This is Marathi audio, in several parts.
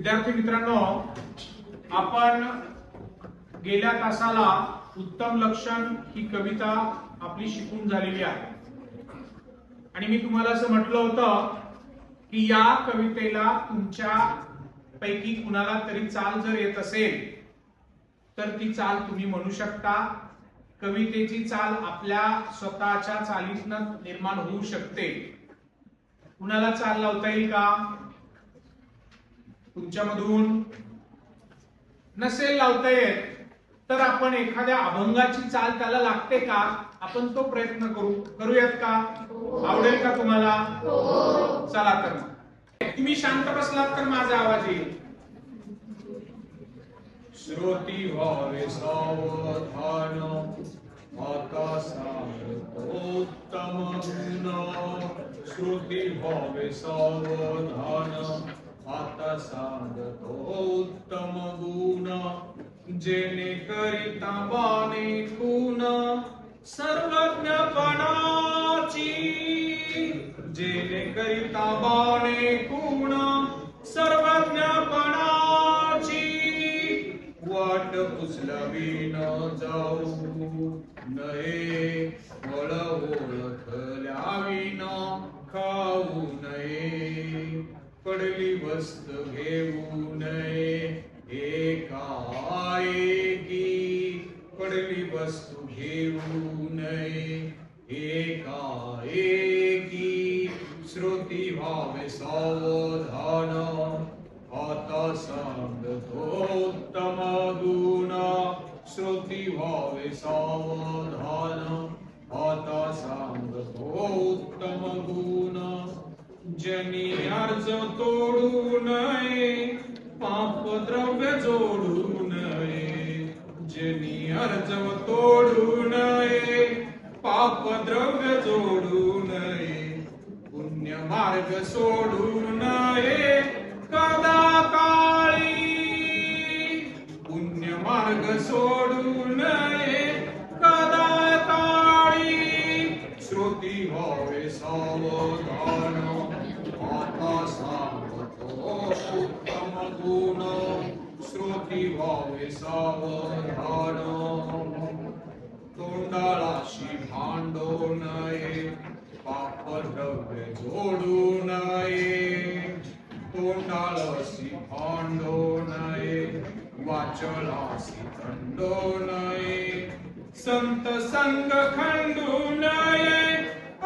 विद्यार्थी मित्रांनो, आपण गेल्या तासाला उत्तम लक्षण ही कविता आपली शिकून झालेली आहे आणि मी तुम्हाला असं म्हटलं होतं की या कवितेला तुमच्या पैकी कुणाला तरी चाल जर येत असेल तर ती चाल तुम्ही म्हणू शकता. कवितेची चाल आपल्या स्वतःच्या चालीतनं निर्माण होऊ शकते. कुणाला चाल लावता येईल का तुमच्यामधून? नसेल लावता येत तर आपण एखाद्या अभंगाची चाल त्याला लागते का, आपण तो प्रयत्न करूयात का? आवडेल का तुम्हाला? चला तर तुम्ही शांत बसलात तर माझा आवाज येईल. श्रोती व्हावे सावधान, आता सार्वोत्तम गुण. श्रुती व्हावे सावधान, आता सांगतो उत्तम गुण. जेणे करिता बाणे खून सर्वज्ञपणाची, जेणे करिता बाणे खून सर्वज्ञपणाची. वाट पुसलावी न जाऊ नये, फळ ओळखल्यावी न खाऊ नये. पडली वस्त घेऊ नये एकाएकी, पडली वस्तू घेऊ नये एकाएकी. श्रुती व्हावे सावधान, आता सांगतो उत्तम गुण. श्रुती व्हावे सावधान, आता सांगतो उत्तम गुण. जनी अर्ज तोडू नये, पाप द्रव्य जोडू नये. जनी अर्ज तोडू नये, पाप द्रव्य जोडू नये. पुण्य मार्ग सोडू नये कदा काळी, पुण्य मार्ग सोडू नये कदा काळी. श्रुती व्हावे सावधान, आता सांगतो उत्तम गुण. श्रुती व्हावे सावधान. तोंडाळाशी भांडू नये, पाप द्रव्य जोडू नये. तोंडाळाशी भांडू नये, वाचळाशी खंडू नये. संत संग खंडू नये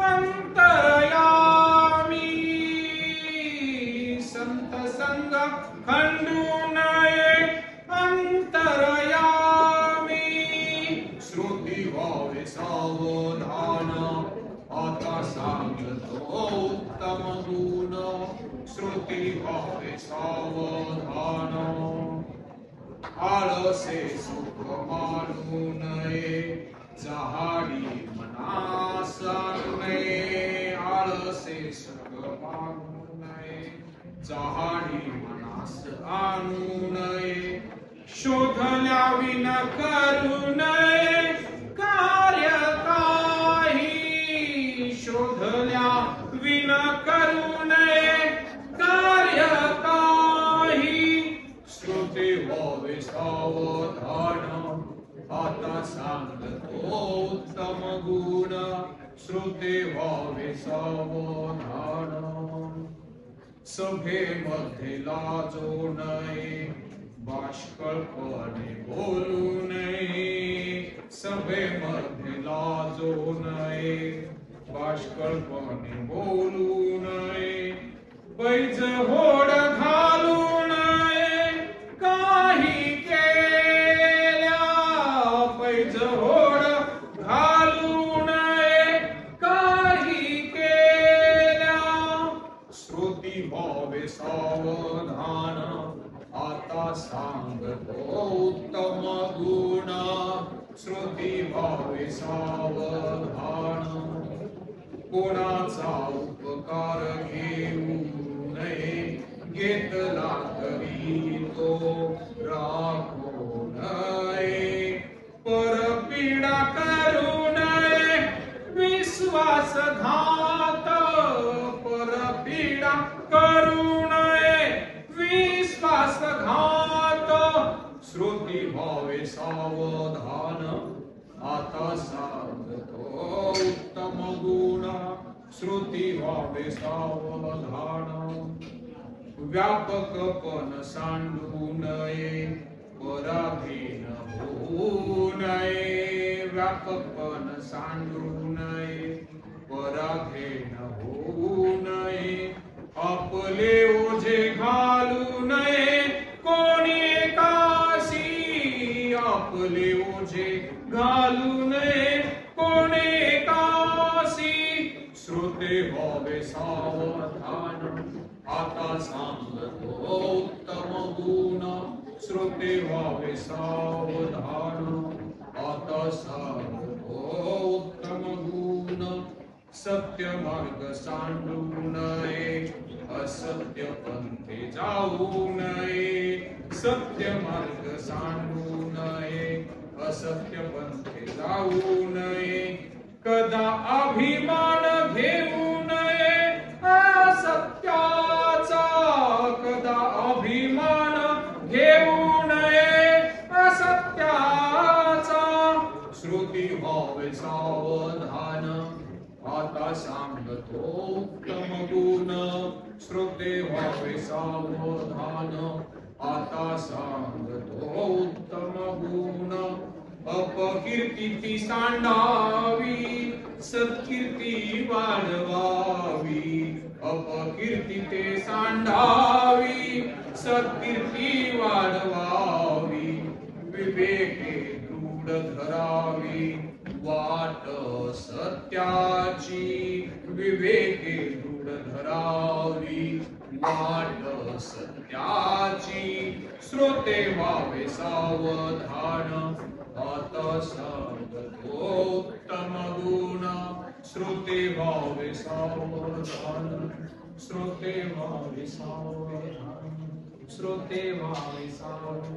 अंतरयामी, संत संग खंडू नये अंतरयामी. श्रुती व्हावे सावधान, आता सांगतो उत्तम गुण. श्रुती व्हावे सावधान. आळसे सुख मानू नये, जहाडी मनास आणू नये. आळसे सुख मानू नये, जहाडी मनास आणू नये. शोधल्या विना करू नये कार्य काही, शोधल्या विना करू नये कार्य काही. श्रुती व्हावे सावधान, आता सांगतो उत्तम गुण. श्रुती व्हावे सावधान. सभेमध्ये लाजू नये, बाष्कळपणे बोलू नये. सभेमध्ये लाजू नये, बाष्कळपणे बोलू नये. बैज होड घालू नये काही केल्या, बैज होड घालू नये काही केल्या. श्रुती व्हावे सावधान, आता सांगतो उत्तम गुण. श्रुती व्हावे सावधान. कोणाचा उपकार घेऊ नये, घेतला तरी तो राखू नये. परपीडा करू नये विश्वासघात, परपीडा करू नये विश्वास व्हावे सावधान आता सांगतो उत्तम गुण श्रुती व्हावे सावधान व्यापकपण सांडू नये पराधीन होऊ नये व्यापकपण सांडू नये पराधीन होऊ नये आपले ओझे घालू नये कोणी काशी आपले ओझे घालू नये कोणी काशी श्रोते व्हावे सावधान आता सांगतो उत्तम गुण श्रोते व्हावे सावधान आता सांगतो उत्तम गुण सत्य मार्ग सांडू नये असत्य पंथे जाऊ नये सत्य मार्ग सांडू नये असत्य पंथे जाऊ नये कदा अभिमान घेऊ नये असत्याचा कदा अभिमान घेऊ नये असत्याचा श्रुती व्हावे सावधान आता सांगतो उत्तम गुण श्रोते व्हावे सावधान आता सांगतो उत्तम गुण अपकीर्ती ती सांडावी सत्कीर्ती वाढवावी अपकीर्ती ते सांडावी सत्कीर्ती वाढवावी विवेके दृढ धरावी वाट सत्याची विवेके दृढ धरावी वाट सत्याची श्रोते व्हावे सावधान आता सांगतो उत्तम गुण श्रोते व्हावे सावधान श्रोते व्हावे सावधान श्रोते व्हावे सावधान